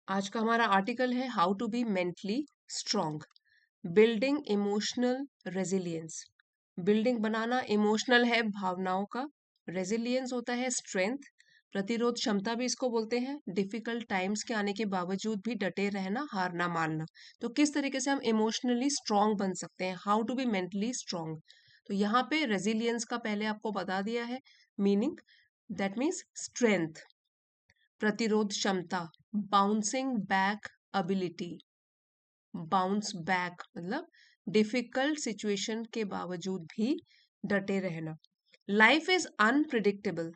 आज का हमारा आर्टिकल है how to be mentally strong, building emotional resilience. Building बनाना इमोशनल है भावनाओं का, रेजिलियंस होता है स्ट्रेंथ, प्रतिरोध क्षमता भी इसको बोलते हैं। डिफिकल्ट टाइम्स के आने के बावजूद भी डटे रहना, हार ना मानना। तो किस तरीके से हम इमोशनली स्ट्रांग बन सकते हैं, how to be mentally strong. तो यहाँ पे रेजिलियंस का पहले आपको बता दिया है मीनिंग, दैट मीन्स स्ट्रेंथ, प्रतिरोध क्षमता, bouncing back ability. Bounce back मतलब डिफिकल्ट सिचुएशन के बावजूद भी डटे रहना। लाइफ इज अनप्रिडिक्टेबल,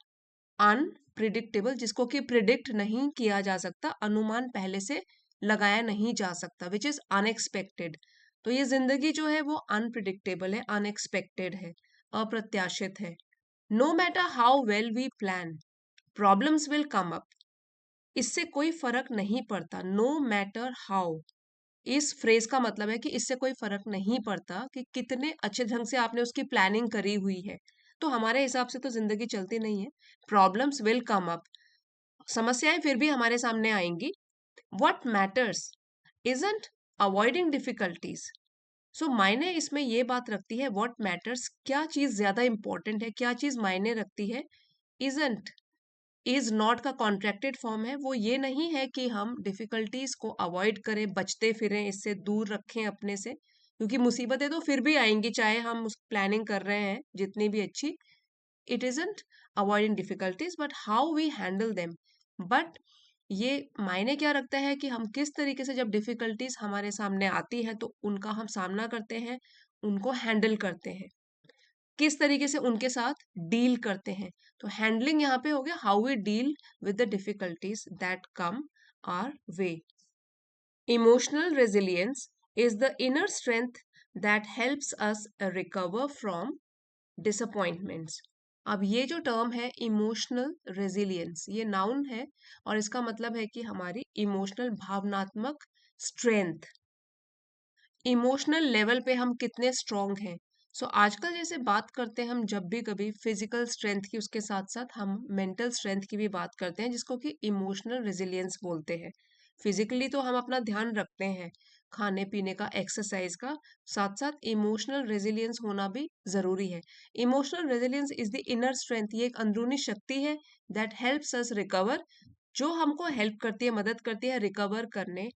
अनप्रिडिक्टेबल जिसको कि प्रिडिक्ट नहीं किया जा सकता, अनुमान पहले से लगाया नहीं जा सकता, विच इज अनएक्सपेक्टेड। तो ये जिंदगी जो है वो अनप्रिडिक्टेबल है, अनएक्सपेक्टेड है, अप्रत्याशित है। No matter how well we plan, problems will come up. इससे कोई फर्क नहीं पड़ता, नो मैटर हाउ। इस फ्रेज का मतलब है कि इससे कोई फर्क नहीं पड़ता कि कितने अच्छे ढंग से आपने उसकी प्लानिंग करी हुई है, तो हमारे हिसाब से तो जिंदगी चलती नहीं है। प्रॉब्लम्स विल कम अप, समस्याएं फिर भी हमारे सामने आएंगी। What matters isn't avoiding difficulties. So मायने इसमें ये बात रखती है, व्हाट मैटर्स, क्या चीज ज्यादा इंपॉर्टेंट है, क्या चीज मायने रखती है। इजंट, इज नॉट का कॉन्ट्रैक्टेड फॉर्म है, वो ये नहीं है कि हम डिफिकल्टीज को अवॉइड करें, बचते फिरें, इससे दूर रखें अपने से, क्योंकि मुसीबतें तो फिर भी आएंगी चाहे हम उस प्लानिंग कर रहे हैं जितनी भी अच्छी। It isn't avoiding difficulties but how we handle them. But ये मायने क्या रखता है कि हम किस तरीके से जब डिफिकल्टीज हमारे सामने आती है तो उनका हम सामना करते हैं, उनको हैंडल करते हैं, किस तरीके से उनके साथ डील करते हैं। तो हैंडलिंग यहाँ पे हो गया how we deal with the difficulties that come our way. Emotional resilience is the inner strength that helps us recover from disappointments. अब ये जो टर्म है इमोशनल रेजिलियंस, ये नाउन है और इसका मतलब है कि हमारी इमोशनल भावनात्मक स्ट्रेंथ, इमोशनल लेवल पे हम कितने स्ट्रांग हैं। सो आजकल जैसे बात करते हैं हम जब भी कभी फिजिकल स्ट्रेंथ की, उसके साथ साथ हम मेंटल स्ट्रेंथ की भी बात करते हैं जिसको कि इमोशनल रेजिलियंस बोलते हैं। फिजिकली तो हम अपना ध्यान रखते हैं, खाने पीने का, एक्सरसाइज का, साथ साथ इमोशनल रेजिलियंस होना भी जरूरी है। Emotional resilience is the inner strength, ये एक अंदरूनी शक्ति है दैट हेल्प्स अस रिकवर, जो हमको हेल्प करती है, मदद करती है रिकवर करने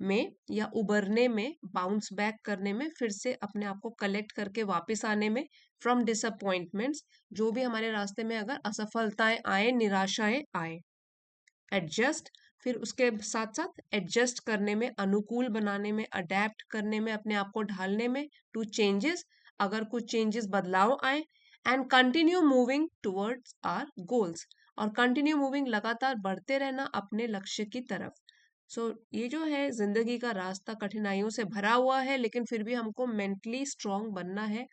में या उबरने में, बाउंस बैक करने में, फिर से अपने आप को कलेक्ट करके वापस आने में, फ्रॉम डिसअपॉइंटमेंट्स, जो भी हमारे रास्ते में अगर असफलताएं आए, निराशाएं आए। एडजस्ट, फिर उसके साथ साथ एडजस्ट करने में, अनुकूल बनाने में, अडेप्ट करने में, अपने आप को ढालने में, टू चेंजेस, अगर कुछ चेंजेस, बदलाव आए। And continue moving towards our goals, और कंटिन्यू मूविंग, लगातार बढ़ते रहना अपने लक्ष्य की तरफ। ये जो है जिंदगी का रास्ता कठिनाइयों से भरा हुआ है, लेकिन फिर भी हमको मेंटली स्ट्रांग बनना है,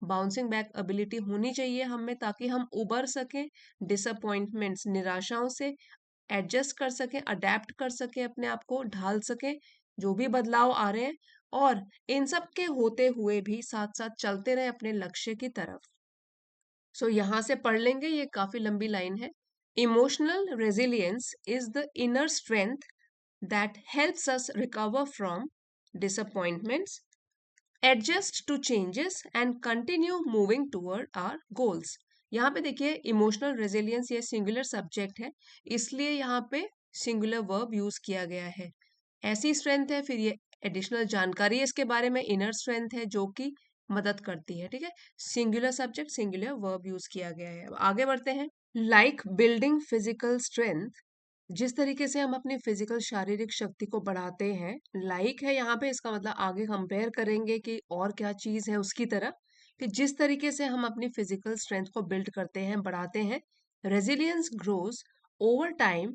बाउंसिंग बैक एबिलिटी होनी चाहिए हम में, ताकि हम उबर सकें डिसअपॉइंटमेंट्स, निराशाओं से, एडजस्ट कर सकें, अडेप्ट कर सकें, अपने आप को ढाल सकें जो भी बदलाव आ रहे हैं, और इन सब के होते हुए भी साथ साथ चलते रहे अपने लक्ष्य की तरफ। यहाँ से पढ़ लेंगे, ये काफी लंबी लाइन है। Emotional resilience is the inner strength that helps us recover from disappointments, adjust to changes and continue moving toward our goals। यहाँ पे देखिए इमोशनल रेजिलियंस ये सिंगुलर सब्जेक्ट है, इसलिए यहाँ पे सिंगुलर वर्ब यूज किया गया है। ऐसी स्ट्रेंथ है, फिर ये एडिशनल जानकारी है इसके बारे में, इनर स्ट्रेंथ है जो कि मदद करती है, ठीक है। Singular subject, singular verb use किया गया है। अब आगे बढ़ते हैं। लाइक बिल्डिंग फिजिकल स्ट्रेंथ, जिस तरीके से हम अपनी फिजिकल शारीरिक शक्ति को बढ़ाते हैं, लाइक है यहाँ पे, इसका मतलब आगे कंपेयर करेंगे कि और क्या चीज है उसकी तरह, कि जिस तरीके से हम अपनी फिजिकल स्ट्रेंथ को बिल्ड करते हैं, बढ़ाते हैं। Resilience grows over time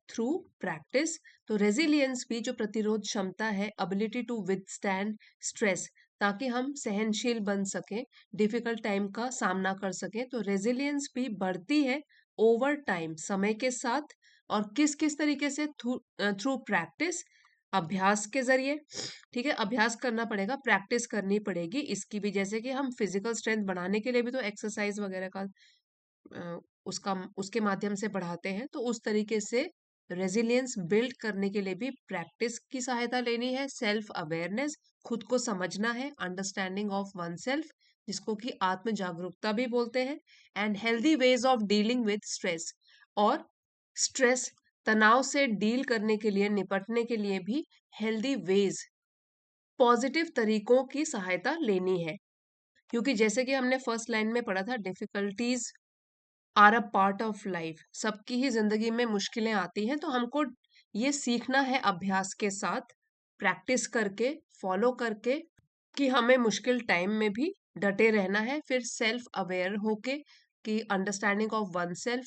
through practice. तो रेजिलियंस भी जो प्रतिरोध क्षमता है, एबिलिटी टू विदस्टैंड स्ट्रेस, ताकि हम सहनशील बन सकें, डिफिकल्ट टाइम का सामना कर सकें, तो रेजिलियंस भी बढ़ती है ओवर टाइम, समय के साथ। और किस किस तरीके से, थ्रू प्रैक्टिस, अभ्यास के जरिए, ठीक है। अभ्यास करना पड़ेगा, प्रैक्टिस करनी पड़ेगी इसकी भी, जैसे कि हम फिजिकल स्ट्रेंथ बढ़ाने के लिए भी तो एक्सरसाइज वगैरह का उसका उसके माध्यम से बढ़ाते हैं, तो उस तरीके से रेजिलियंस बिल्ड करने के लिए भी प्रैक्टिस की सहायता लेनी है, सेल्फ अवेयरनेस, खुद को समझना है, अंडरस्टैंडिंग ऑफ वन सेल्फ, जिसको कि आत्म जागरूकता भी बोलते हैं, and healthy ways of dealing with stress. और स्ट्रेस, तनाव से डील करने के लिए, निपटने के लिए भी हेल्दी वेज, पॉजिटिव तरीकों की सहायता लेनी है। क्योंकि जैसे कि हमने फर्स्ट लाइन में पढ़ा था, difficulties are a part of life, सबकी ही जिंदगी में मुश्किलें आती हैं, तो हमको ये सीखना है अभ्यास के साथ, प्रैक्टिस करके, फॉलो करके, कि हमें मुश्किल टाइम में भी डटे रहना है। फिर सेल्फ अवेयर होके, कि अंडरस्टैंडिंग ऑफ वन सेल्फ,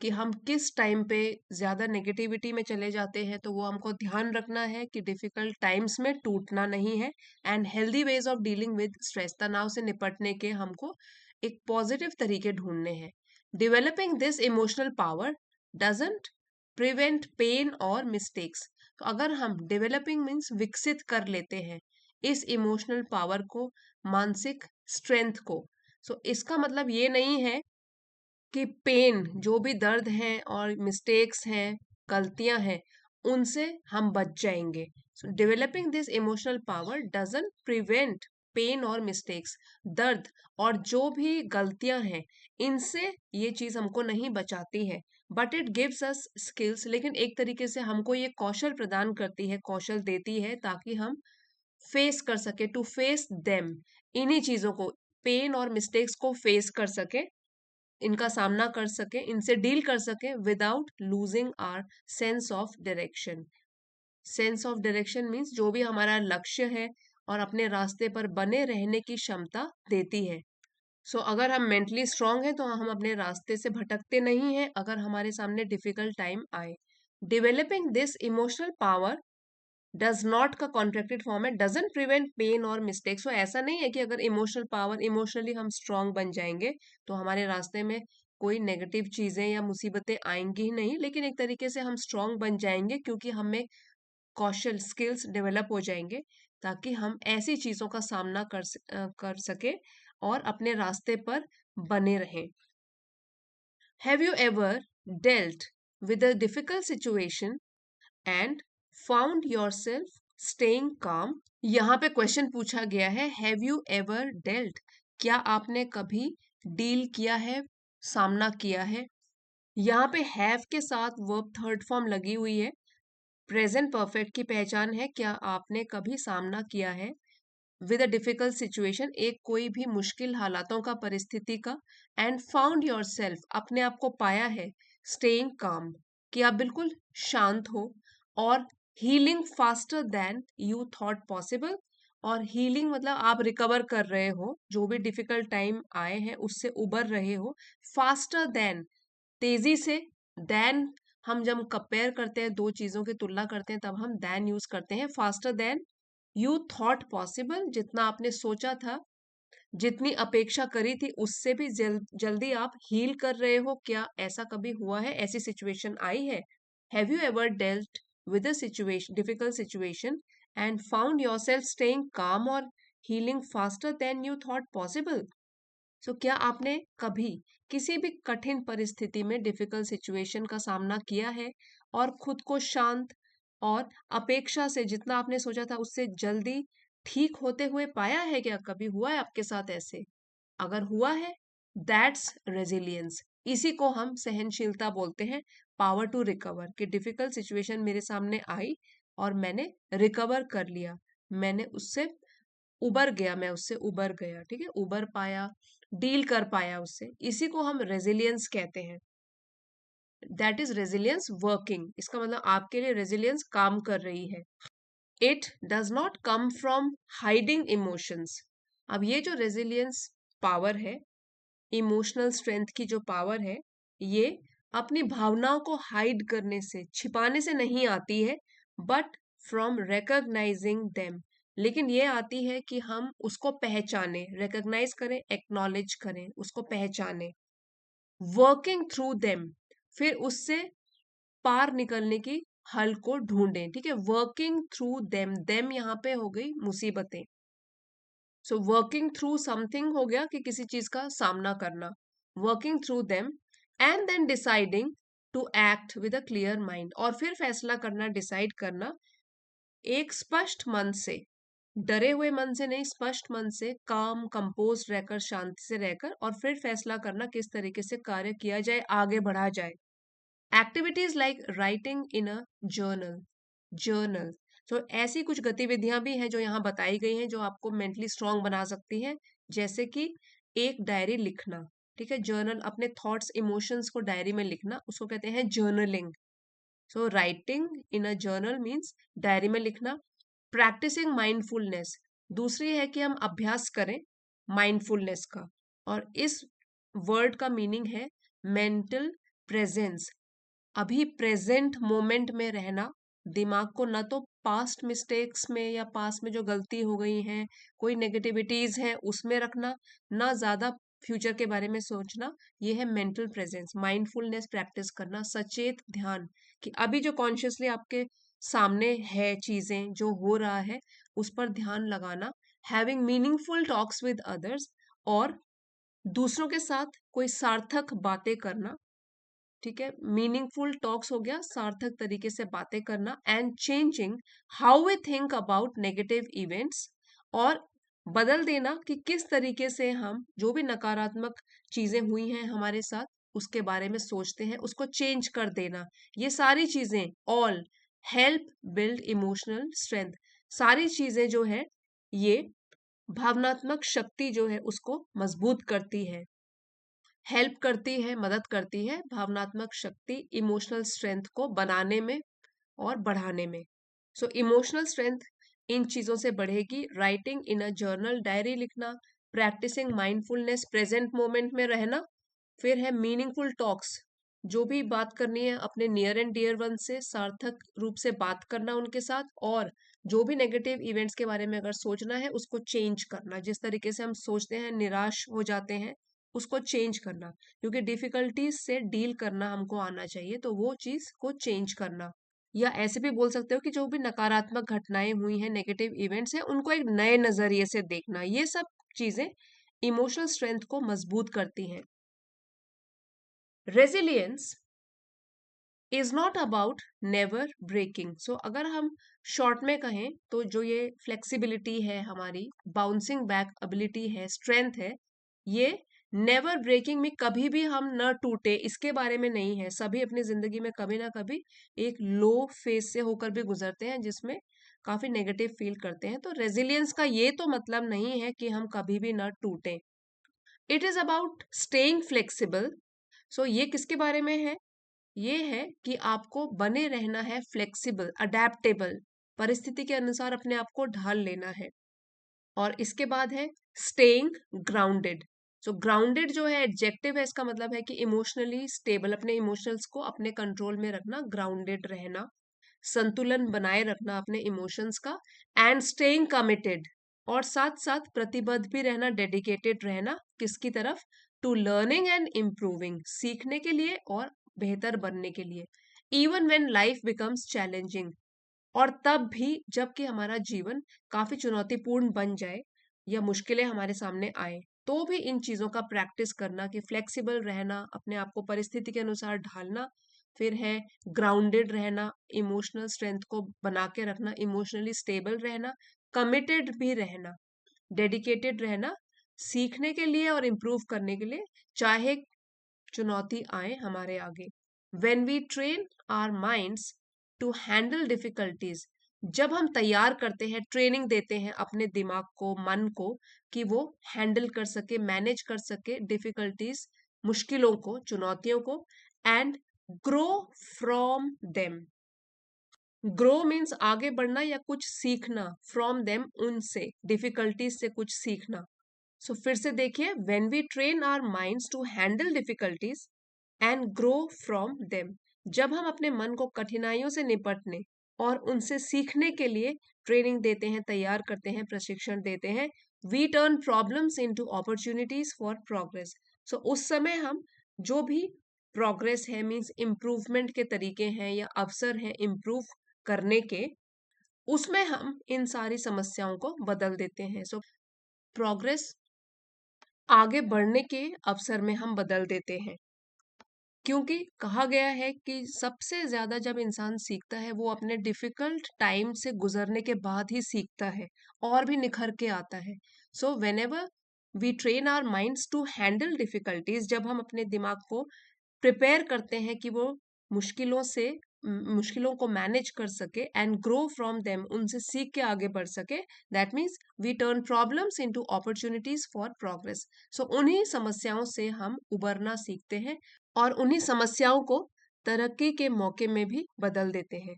कि हम किस टाइम पे ज्यादा नेगेटिविटी में चले जाते हैं, तो वो हमको ध्यान रखना है कि डिफिकल्ट टाइम्स में टूटना नहीं है। And healthy ways of dealing with stress, तनाव से निपटने के हमको एक पॉजिटिव तरीके ढूंढने हैं। Developing this emotional power doesn't prevent pain और मिस्टेक्स। तो अगर हम डेवलपिंग मीन्स विकसित कर लेते हैं इस इमोशनल पावर को, मानसिक स्ट्रेंथ को, सो इसका मतलब ये नहीं है कि पेन, जो भी दर्द हैं और मिस्टेक्स हैं, गलतियां हैं, उनसे हम बच जाएंगे। So developing this emotional power doesn't prevent pain और मिस्टेक्स, दर्द और जो भी गलतियां हैं, इनसे ये चीज हमको नहीं बचाती है, but it gives us skills, लेकिन एक तरीके से हमको ये कौशल प्रदान करती है, कौशल देती है, ताकि हम फेस कर सके, टू फेस देम, इन्हीं चीजों को, पेन और मिस्टेक्स को फेस कर सके, इनका सामना कर सके, इनसे डील कर सके, without losing our sense of direction. Sense of direction means जो भी हमारा लक्ष्य है और अपने रास्ते पर बने रहने की क्षमता देती है। सो अगर हम मेंटली स्ट्रांग हैं तो हम अपने रास्ते से भटकते नहीं हैं अगर हमारे सामने डिफिकल्ट टाइम आए। Developing this emotional power does not का कॉन्ट्रैक्टेड फॉर्म है, डजंट प्रिवेंट पेन और मिस्टेक्स। तो ऐसा नहीं है कि अगर इमोशनल पावर, इमोशनली हम स्ट्रांग बन जाएंगे तो हमारे रास्ते में कोई नेगेटिव चीजें या मुसीबतें आएंगी ही नहीं, लेकिन एक तरीके से हम स्ट्रांग बन जाएंगे क्योंकि हमें कौशल, स्किल्स डेवलप हो जाएंगे, ताकि हम ऐसी चीजों का सामना कर सके और अपने रास्ते पर बने रहें। Have you ever dealt with a difficult situation and found yourself staying काम? यहाँ पे क्वेश्चन पूछा गया है, हैव यू एवर डेल्ट, क्या आपने कभी डील किया है, सामना किया है। यहाँ पे हैव के साथ वर्ब थर्ड फॉर्म लगी हुई है, प्रेजेंट परफेक्ट की पहचान है, क्या आपने कभी सामना किया है विद अ डिफिकल्ट सिचुएशन, एक कोई भी मुश्किल हालातों का, परिस्थिति का, एंड फाउंड योरसेल्फ, अपने आप को पाया है, स्टेइंग काम, कि आप बिल्कुल शांत हो, और healing faster than you thought possible, और हीलिंग मतलब आप रिकवर कर रहे हो, जो भी डिफिकल्ट टाइम आए हैं उससे उबर रहे हो, फास्टर देन, तेजी से, देन, हम जब कंपेयर करते हैं, दो चीजों की तुलना करते हैं, तब हम देन यूज करते हैं, faster than you thought possible, जितना आपने सोचा था, जितनी अपेक्षा करी थी, उससे भी जल्दी आप हील कर रहे हो। क्या ऐसा कभी हुआ है, ऐसी सिचुएशन आई है? Have you ever dealt with a situation, difficult situation, and found yourself staying calm और healing faster than you thought possible? So क्या आपने कभी किसी भी कठिन परिस्थिति में, डिफिकल्ट सिचुएशन का सामना किया है और खुद को शांत और अपेक्षा से, जितना आपने सोचा था उससे जल्दी ठीक होते हुए पाया है? क्या कभी हुआ है आपके साथ ऐसे? अगर हुआ है, दैट्स रेजिलियंस, इसी को हम सहनशीलता बोलते हैं, पावर टू रिकवर, कि डिफिकल्ट सिचुएशन मेरे सामने आई और मैंने रिकवर कर लिया, मैंने उससे उबर गया, मैं उससे उबर गया, ठीक है, उबर पाया, डील कर पाया उससे, इसी को हम रेजिलियंस कहते हैं। दैट इज रेजिलियंस वर्किंग, इसका मतलब आपके लिए रेजिलियंस काम कर रही है। It does not come from hiding emotions. अब ये जो रेजिलियंस पावर है, इमोशनल स्ट्रेंथ की जो पावर है, ये अपनी भावनाओं को हाइड करने से, छिपाने से नहीं आती है, बट फ्रॉम रिकॉग्नाइजिंग देम, लेकिन ये आती है कि हम उसको पहचाने, रिकॉग्नाइज करें, एक्नॉलेज करें, उसको पहचाने, वर्किंग थ्रू देम, फिर उससे पार निकलने की हल को ढूंढें, ठीक है, वर्किंग थ्रू देम, देम यहाँ पे हो गई मुसीबतें, सो वर्किंग थ्रू समथिंग हो गया कि किसी चीज का सामना करना, working through them, and then deciding to act with a clear mind, और फिर फैसला करना, डिसाइड करना एक स्पष्ट मन से, डरे हुए मन से नहीं, स्पष्ट मन से, काम कंपोज रहकर, शांति से रहकर, और फिर फैसला करना किस तरीके से कार्य किया जाए, आगे बढ़ा जाए। Activities like writing in a journal, journal तो ऐसी कुछ गतिविधियां भी हैं जो यहाँ बताई गई हैं जो आपको मेंटली स्ट्रांग बना सकती हैं, जैसे कि एक डायरी लिखना, ठीक है, जर्नल, अपने थॉट्स इमोशंस को डायरी में लिखना, उसको कहते हैं journaling. So writing in a journal means diary में लिखना। प्रैक्टिसिंग माइंडफुलनेस, दूसरी है कि हम अभ्यास करें माइंडफुलनेस का, और इस वर्ड का मीनिंग है मेंटल प्रेजेंस, अभी प्रेजेंट मोमेंट में रहना, दिमाग को ना तो पास्ट मिस्टेक्स में या पास्ट में जो गलती हो गई हैं, कोई नेगेटिविटीज हैं उसमें रखना, ना ज्यादा फ्यूचर के बारे में सोचना, ये है मेंटल प्रेजेंस। माइंडफुलनेस प्रैक्टिस करना, सचेत ध्यान, कि अभी जो कॉन्शियसली आपके सामने है, चीजें जो हो रहा है उस पर ध्यान लगाना। Having meaningful talks with others, और दूसरों के साथ कोई सार्थक बातें करना, ठीक है, मीनिंगफुल टॉक्स हो गया, सार्थक तरीके से बातें करना। And changing how we think about negative events, और बदल देना कि किस तरीके से हम जो भी नकारात्मक चीजें हुई हैं हमारे साथ उसके बारे में सोचते हैं, उसको चेंज कर देना। ये सारी चीजें all help build emotional strength, सारी चीजें जो है ये भावनात्मक शक्ति जो है उसको मजबूत करती है, हेल्प करती है, मदद करती है भावनात्मक शक्ति इमोशनल स्ट्रेंथ को बनाने में और बढ़ाने में। सो इमोशनल स्ट्रेंथ इन चीजों से बढ़ेगी, writing in a journal, diary लिखना, प्रैक्टिसिंग माइंडफुलनेस, प्रेजेंट मोमेंट में रहना, फिर है मीनिंगफुल टॉक्स, जो भी बात करनी है अपने नियर एंड डियर वन से सार्थक रूप से बात करना उनके साथ, और जो भी नेगेटिव इवेंट्स के बारे में अगर सोचना है उसको चेंज करना, जिस तरीके से हम सोचते हैं निराश हो जाते हैं उसको चेंज करना, क्योंकि डिफिकल्टीज से डील करना हमको आना चाहिए, तो वो चीज को चेंज करना। या ऐसे भी बोल सकते हो कि जो भी नकारात्मक घटनाएं हुई हैं, नेगेटिव इवेंट्स हैं, उनको एक नए नजरिए से देखना, ये सब चीजें इमोशनल स्ट्रेंथ को मजबूत करती हैं। Resilience is not about never breaking, so अगर हम शॉर्ट में कहें तो जो ये फ्लेक्सिबिलिटी है, हमारी बाउंसिंग बैक एबिलिटी है, स्ट्रेंथ है, ये नेवर ब्रेकिंग में कभी भी हम न टूटे इसके बारे में नहीं है। सभी अपनी जिंदगी में कभी ना कभी एक लो फेज से होकर भी गुजरते हैं जिसमें काफी नेगेटिव फील करते हैं, तो रेजिलियंस का ये तो मतलब नहीं है कि हम कभी भी न टूटे। It is about staying flexible, so ये किसके बारे में है? ये है कि आपको बने रहना है फ्लेक्सिबल, अडेप्टेबल, परिस्थिति के अनुसार अपने आप को ढाल लेना है। और इसके बाद है स्टेइंग ग्राउंडेड, सो ग्राउंडेड जो है एडजेक्टिव है, इसका मतलब है कि इमोशनली स्टेबल, अपने इमोशंस को अपने कंट्रोल में रखना, ग्राउंडेड रहना, संतुलन बनाए रखना अपने इमोशंस का। एंड स्टेइंग कमिटेड, और साथ साथ प्रतिबद्ध भी रहना, डेडिकेटेड रहना, किसकी तरफ? टू लर्निंग एंड इम्प्रूविंग, सीखने के लिए और बेहतर बनने के लिए। Even when life becomes challenging, और तब भी जबकि हमारा जीवन काफी चुनौतीपूर्ण बन जाए या मुश्किलें हमारे सामने आए, तो भी इन चीजों का प्रैक्टिस करना, कि फ्लेक्सिबल रहना, अपने आप को परिस्थिति के अनुसार ढालना, फिर है ग्राउंडेड रहना, इमोशनल स्ट्रेंथ को बना के रखना, इमोशनली स्टेबल रहना, कमिटेड भी रहना, डेडिकेटेड रहना, सीखने के लिए और इम्प्रूव करने के लिए, चाहे चुनौती आए हमारे आगे। When we train our minds to handle difficulties, जब हम तैयार करते हैं, ट्रेनिंग देते हैं अपने दिमाग को, मन को, कि वो हैंडल कर सके, मैनेज कर सके डिफिकल्टीज, मुश्किलों को, चुनौतियों को, and grow from them. Grow means आगे बढ़ना या कुछ सीखना, फ्रॉम देम उनसे, डिफिकल्टीज से कुछ सीखना। सो फिर से देखिए, when we train our minds to handle difficulties and grow from them, जब हम अपने मन को कठिनाइयों से निपटने और उनसे सीखने के लिए ट्रेनिंग देते हैं, तैयार करते हैं, प्रशिक्षण देते हैं, we turn problems into opportunities for progress. So उस समय हम जो भी प्रोग्रेस है, मीन्स इम्प्रूवमेंट के तरीके हैं या अवसर हैं इम्प्रूव करने के, उसमें हम इन सारी समस्याओं को बदल देते हैं। सो प्रोग्रेस, आगे बढ़ने के अवसर में हम बदल देते हैं। क्योंकि कहा गया है कि सबसे ज्यादा जब इंसान सीखता है वो अपने डिफिकल्ट टाइम से गुजरने के बाद ही सीखता है और भी निखर के आता है। So whenever we train our minds to handle difficulties, जब हम अपने दिमाग को प्रिपेयर करते हैं कि वो मुश्किलों से मुश्किलों को मैनेज कर सके एंड ग्रो फ्रॉम देम, उनसे सीख के आगे बढ़ सके, that means we turn problems into opportunities for progress. So उन्हीं समस्याओं से हम उबरना सीखते हैं और उन्हीं समस्याओं को तरक्की के मौके में भी बदल देते हैं।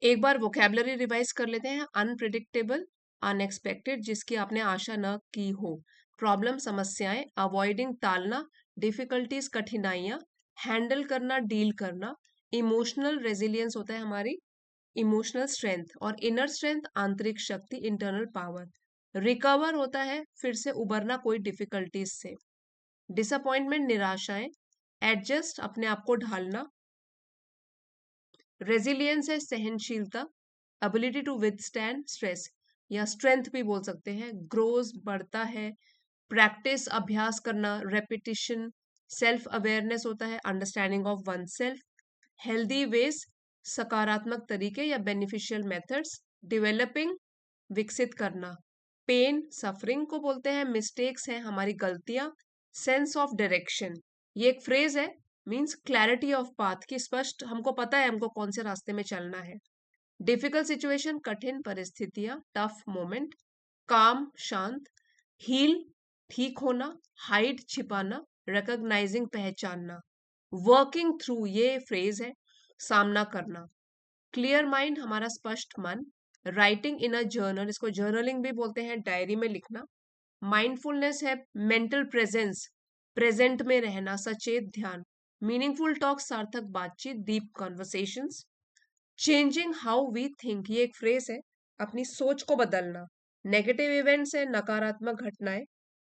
एक बार वोकेबलरी रिवाइज कर लेते हैं। अनप्रिडिक्टेबल, अनएक्सपेक्टेड, जिसकी आपने आशा न की हो। प्रॉब्लम, समस्याएं। अवॉइडिंग, टालना। डिफिकल्टीज, कठिनाइयां। हैंडल करना, डील करना। इमोशनल रेजिलियंस होता है हमारी इमोशनल स्ट्रेंथ, और इनर स्ट्रेंथ आंतरिक शक्ति, इंटरनल पावर। रिकवर होता है फिर से उबरना कोई डिफिकल्टीज से। डिसअपॉइंटमेंट, निराशाएं। एडजस्ट, अपने आप को ढालना। रेजिलियंस है सहनशीलता, एबिलिटी टू विदस्टैंड स्ट्रेस, या स्ट्रेंथ भी बोल सकते हैं। ग्रोज, बढ़ता है। प्रैक्टिस, अभ्यास करना, रेपिटिशन। सेल्फ अवेयरनेस होता है understanding of oneself. Healthy ways, सकारात्मक तरीके या बेनिफिशियल मेथड्स। डेवलपिंग, विकसित करना। पेन, सफरिंग को बोलते हैं। मिस्टेक्स हैं हमारी गलतियां। सेंस ऑफ डायरेक्शन, ये एक फ्रेज है, मींस क्लैरिटी ऑफ पाथ, की स्पष्ट हमको पता है हमको कौन से रास्ते में चलना है। डिफिकल्ट सिचुएशन, कठिन परिस्थितियां, टफ मोमेंट। काम, शांत। हील, ठीक होना। हाइड, छिपाना। रिकॉग्नाइजिंग, पहचानना। वर्किंग थ्रू, ये फ्रेज है, सामना करना। क्लियर माइंड, हमारा स्पष्ट मन। राइटिंग इन अ जर्नल, इसको जर्नलिंग भी बोलते हैं, डायरी में लिखना। माइंडफुलनेस है मेंटल प्रेजेंस, प्रेजेंट में रहना, सचेत ध्यान। मीनिंगफुल टॉक, सार्थक बातचीत, deep conversations. Changing how we think, ये एक फ्रेज है, अपनी सोच को बदलना। नेगेटिव इवेंट्स है नकारात्मक घटनाएं।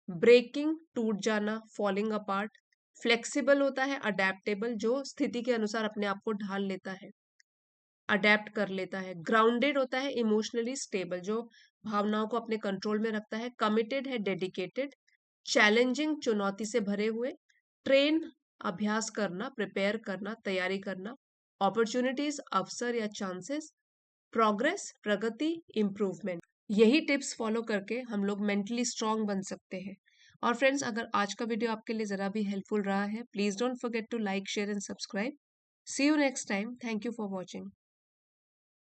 ब्रेकिंग, टूट जाना, फॉलिंग अपार्ट। फ्लेक्सिबल होता है अडेप्टेबल, जो स्थिति के अनुसार अपने आप को ढाल लेता है, अडेप्ट कर लेता है। ग्राउंडेड होता है इमोशनली स्टेबल, जो भावनाओं को अपने कंट्रोल में रखता है। कमिटेड है डेडिकेटेड। चैलेंजिंग, चुनौती से भरे हुए। ट्रेन, अभ्यास करना, प्रिपेयर करना, तैयारी करना। अपॉर्चुनिटीज, अवसर या चांसेस। प्रोग्रेस, प्रगति, इम्प्रूवमेंट। यही टिप्स फॉलो करके हम लोग मेंटली स्ट्रांग बन सकते हैं। और फ्रेंड्स, अगर आज का वीडियो आपके लिए जरा भी हेल्पफुल रहा है, please don't forget to like, share and subscribe. See you next time. Thank you for watching.